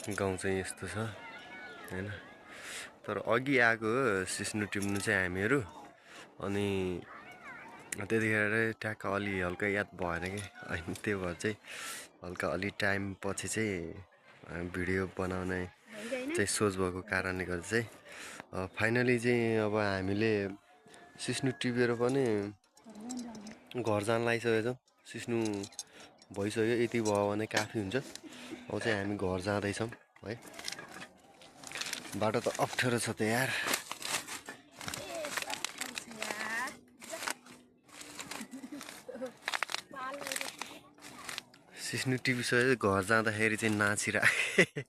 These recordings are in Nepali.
गाउँ चाहिँ यस्तो छ हैन। तर अघि आएको सिस्नु टिप्नु चाहिँ हामीहरू। अनि त्यतिखेर ट्याक्क अलि हल्का याद भएन कि होइन, त्यो भएर चाहिँ हल्का अलि टाइम पछि चाहिँ भिडियो बनाउने चाहिँ सोच भएको कारणले गर्दा चाहिँ फाइनली चाहिँ अब हामीले सिस्नु टिपेर पनि घर जान लागिसकेको छौँ। सिस्नु भइसक्यो, यति भयो भने काफी हुन्छ। अब चाहिँ हामी घर जाँदैछौँ है। बाटो त अप्ठ्यारो छ त यार। सिस्नु टिपिसक्यो, घर जाँदाखेरि चाहिँ नाचिरहेको।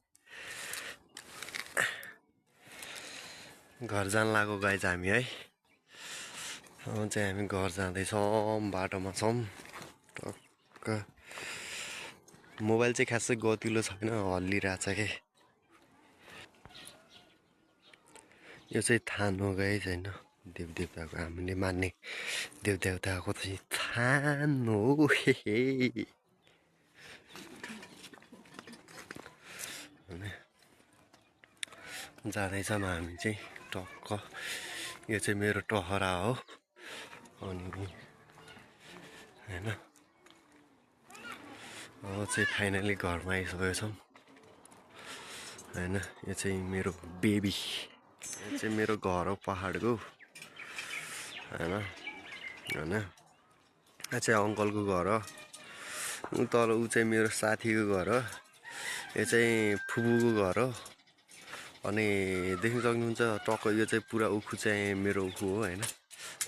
घर जान लागेको गाइज हामी है। अब चाहिँ हामी घर जाँदैछौँ, बाटोमा छौँ टक्क। मोबाइल चाहिँ खासै गतिलो छैन, हल्लिरहेछ के। यो चाहिँ थान हो गाइज होइन, देवदेवताको हामीले मान्ने देवदेवताको चाहिँ थान हो। जाँदैछौँ हामी चाहिँ टक्क। यो चाहिँ मेरो टहरा हो। अनि होइन अब चाहिँ फाइनली घरमा आइसकेको छौँ होइन। यो चाहिँ मेरो बेबी, यो चाहिँ मेरो घर हो पहाडको होइन। होइन यो चाहिँ अङ्कलको घर हो। तल ऊ चाहिँ मेरो साथीको घर हो। यो चाहिँ फुपूको घर हो। अनि देख्न सक्नुहुन्छ टक्क यो चाहिँ पुरा उखु चाहिँ मेरो उखु हो होइन।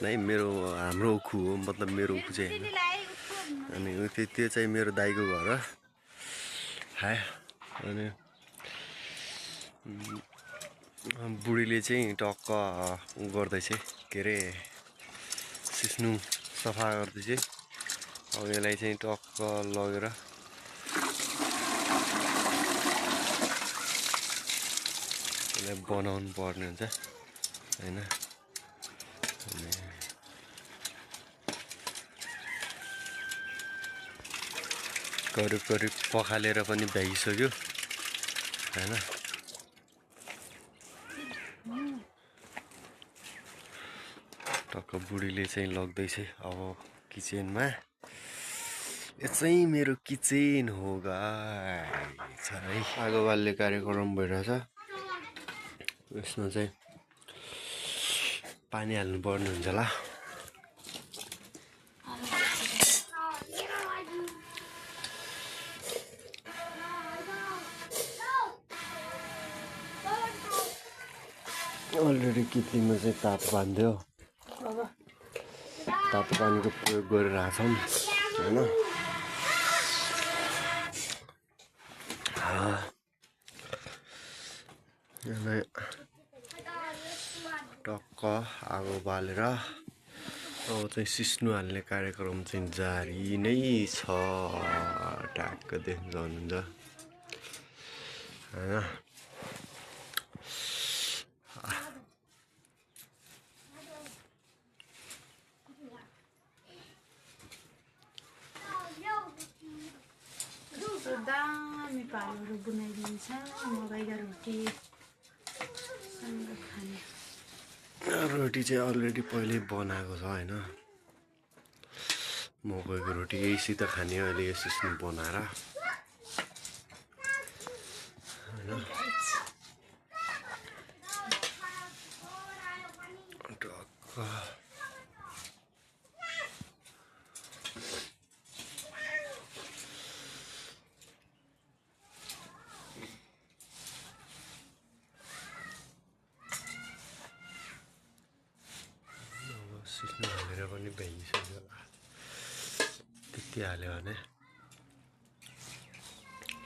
नै मेरो हाम्रो उखु हो, मतलब मेरो उखु चाहिँ होइन। अनि त्यो चाहिँ मेरो दाइको घर हो है। अनि बुढीले चाहिँ टक्क गर्दैछ के अरे, सिस्नु सफा गर्दैछ। अब यसलाई चाहिँ टक्क लगेर यसलाई बनाउनु पर्ने हुन्छ होइन। करिब करिब पखालेर पनि भ्याइसक्यो होइन। टक्क बुढीले चाहिँ लग्दैछ अब किचनमा। यो चाहिँ मेरो किचन हो गाइस है। आगो बाल्ने कार्यक्रम भइरहेछ। यसमा चाहिँ पानी हाल्नु पर्ने हुन्छ होला। अलरेडी कितलीमा चाहिँ तातो बान्थ्यो, तातो पानीको प्रयोग गरिरहेको छौँ होइन। यसलाई टक्क आगो बालेर अब चाहिँ सिस्नु हाल्ने कार्यक्रम चाहिँ जारी नै छ। ट्याक्क देख्न सक्नुहुन्छ होइन। दामी पालहरू बनाइदिन्छ मकैका रोटीसँग खाने। रोटी चाहिँ अलरेडी पहिल्यै बनाएको छ होइन। मकैको रोटी यहीसित खाने अहिले यो सिस्नु बनाएर होइन। टक्क सिस्नु हालेर पनि भ्याइसक्यो। त्यति हाल्यो भने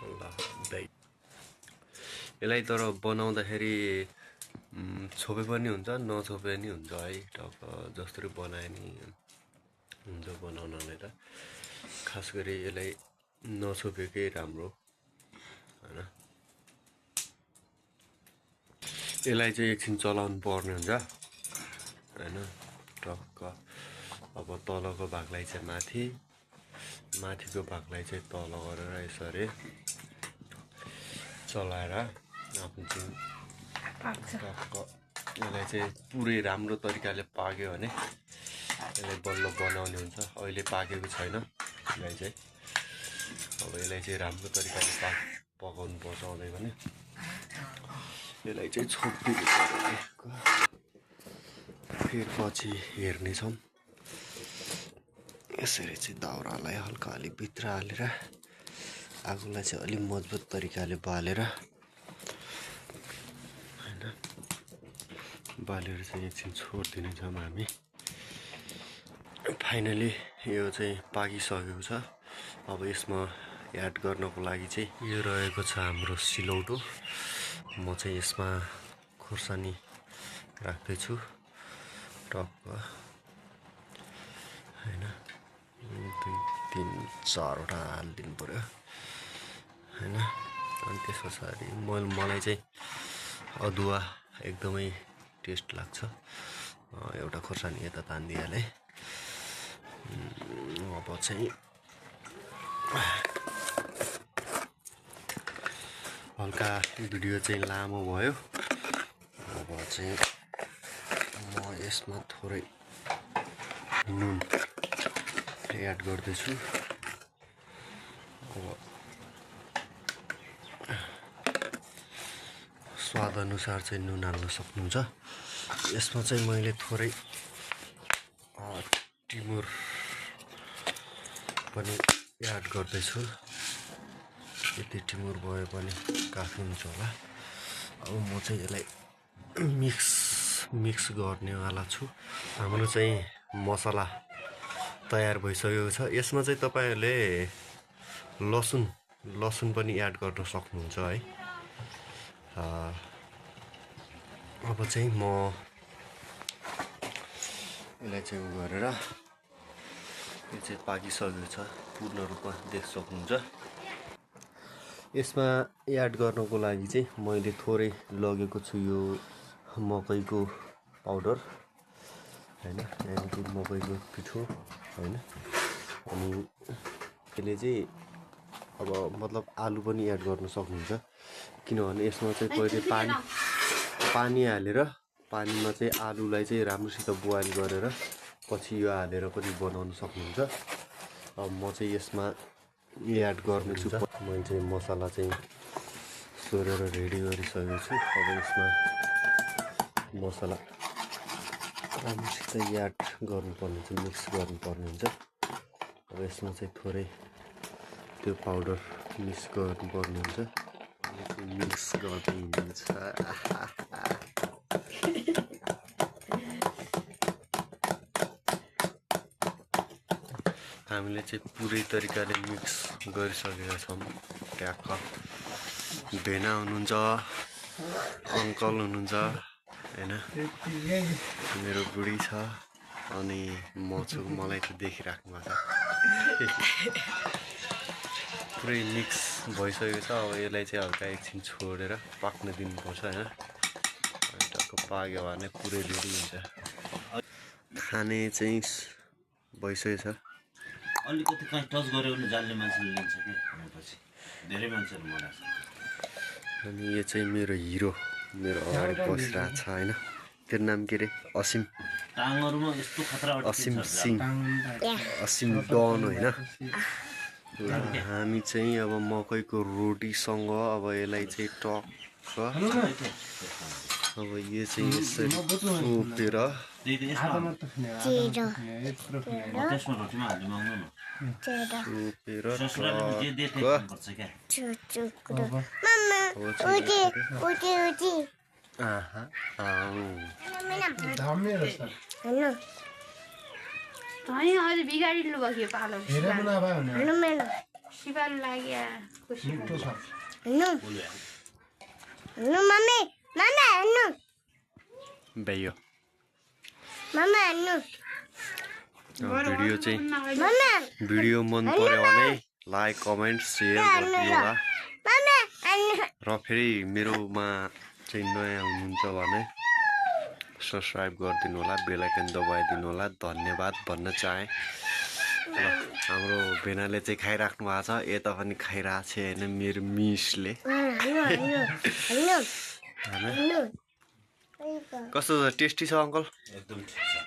ल भ्याइ। यसलाई तर बनाउँदाखेरि छोपे पनि हुन्छ, नछोपे पनि हुन्छ है। टक्क जसरी बनाए नि हुन्छ बनाउनलाई त। खास गरी यसलाई नछोपेकै राम्रो होइन। यसलाई चाहिँ एकछिन चलाउनु पर्ने हुन्छ होइन। टक्क अब तलको भागलाई चाहिँ माथि, माथिको भागलाई चाहिँ तल गरेर यसरी चलाएर आफ्नो चाहिँ पाक्छ टक्क यसलाई चाहिँ पुरै राम्रो तरिकाले पाक्यो भने यसलाई बल्ल बनाउने हुन्छ। अहिले पाकेको छैन यसलाई चाहिँ। अब यसलाई चाहिँ राम्रो तरिकाले पकाउनु पर्छ अझै भने। यसलाई चाहिँ छोपिदिनु पर्यो। फेरि पछि हेर्नेछौँ। यसरी चाहिँ दाउरालाई हल्का अलिक भित्र हालेर आगोलाई चाहिँ अलिक मजबुत तरिकाले बालेर होइन बालेर चाहिँ एकछिन छोडिदिनेछौँ हामी। फाइनली यो चाहिँ पाकिसकेको छ। अब यसमा एड गर्नको लागि चाहिँ यो रहेको छ हाम्रो सिलौटो। म चाहिँ यसमा खुर्सानी राख्दैछु टक्क होइन 2-3-4वटा हालिदिनु पऱ्यो होइन। अनि त्यस पछाडि मलाई चाहिँ अदुवा एकदमै टेस्ट लाग्छ। एउटा खुर्सानी यता तानिदिइहालेँ। अब चाहिँ हल्का भिडियो चाहिँ लामो भयो। अब चाहिँ म यसमा थोरै नुन एड गर्दैछु। अब स्वाद अनुसार चाहिँ नुन हाल्न सक्नुहुन्छ। यसमा चाहिँ मैले थोरै टिमुर पनि एड गर्दैछु। यति टिमुर भयो भने काफी हुन्छ होला। अब म चाहिँ यसलाई मिक्स गर्नेवाला छु। हाम्रो चाहिँ मसला तयार भइसकेको छ। यसमा चाहिँ तपाईँहरूले लसुन पनि एड गर्न सक्नुहुन्छ है। अब चाहिँ म यसलाई चाहिँ गरेर यो चाहिँ पाकिसकेको छ पूर्ण रूपमा देख्न सक्नुहुन्छ। यसमा एड गर्नको लागि चाहिँ मैले थोरै लगेको छु यो मकैको पाउडर होइन, यानि कि मकैको पिठो होइन। अनि यसले चाहिँ अब मतलब आलु पनि एड गर्न सक्नुहुन्छ। किनभने यसमा चाहिँ पहिले पानी हालेर पानीमा चाहिँ आलुलाई चाहिँ राम्रोसित बोइल गरेर पछि यो हालेर पनि बनाउन सक्नुहुन्छ। अब म चाहिँ यसमा एड गर्नेछु। मैले चाहिँ मसला चाहिँ सोरेर रेडी गरिसकेको छु। अब यसमा मसला राम्रोसित एड गर्नुपर्ने हुन्छ, मिक्स गर्नुपर्ने हुन्छ। अब यसमा चाहिँ थोरै त्यो पाउडर मिक्स गर्नुपर्ने हुन्छ। मिक्स गर्दै हिँड्छ। हामीले चाहिँ पुरै तरिकाले मिक्स गरिसकेका छौँ। ट्याक्क भेना हुनुहुन्छ, अङ्कल हुनुहुन्छ होइन, मेरो बुढी छ अनि म छु। मलाई चाहिँ देखिराख्नु भएको छ। पुरै मिक्स भइसकेको छ। अब यसलाई चाहिँ हल्का एकछिन छोडेर पाक्न दिनुपर्छ होइन। टक्क पाक्यो भने पुरै रेडी हुन्छ। खाने चाहिँ भइसकेको छ। अलिकति कहीँ टच गऱ्यो भने जान्ने मान्छेले लिन्छ कि भनेपछि धेरै मान्छेहरू मनाएको छ। अनि यो चाहिँ मेरो हिरो मेरो अगाडि बसिरहेको छ होइन। तेरो नाम के अरे? असिम। टाङहरूमा यस्तो खतरा असिम सिंह, असिम डन होइन। ल हामी चाहिँ अब मकैको रोटीसँग अब यसलाई चाहिँ टक्क अब यो चाहिँ यसरी छोपेर त्यसमा रोटीमा हाल्नु माग्नु न। छोपेर ससुराले जे दे पर्छ क्या। अनि अहिले बिगाडिनु भयो पालो सिपालु लाग्यो भ्यायो। भिडियो मन पर्यो भने लाइक कमेन्ट सेयर गरिदिनु होला। र फेरि मेरोमा चाहिँ नयाँ हुनुहुन्छ भने सब्सक्राइब गरिदिनु होला, बेल आइकन दबाइदिनु होला। धन्यवाद भन्न चाहे। हाम्रो भेनाले चाहिँ खाइराख्नु भएको छ यता पनि खाइरहेको छ होइन मेरो मिसले होइन कस्तो छ टेस्टी छ अङ्कल एकदम ठिक छ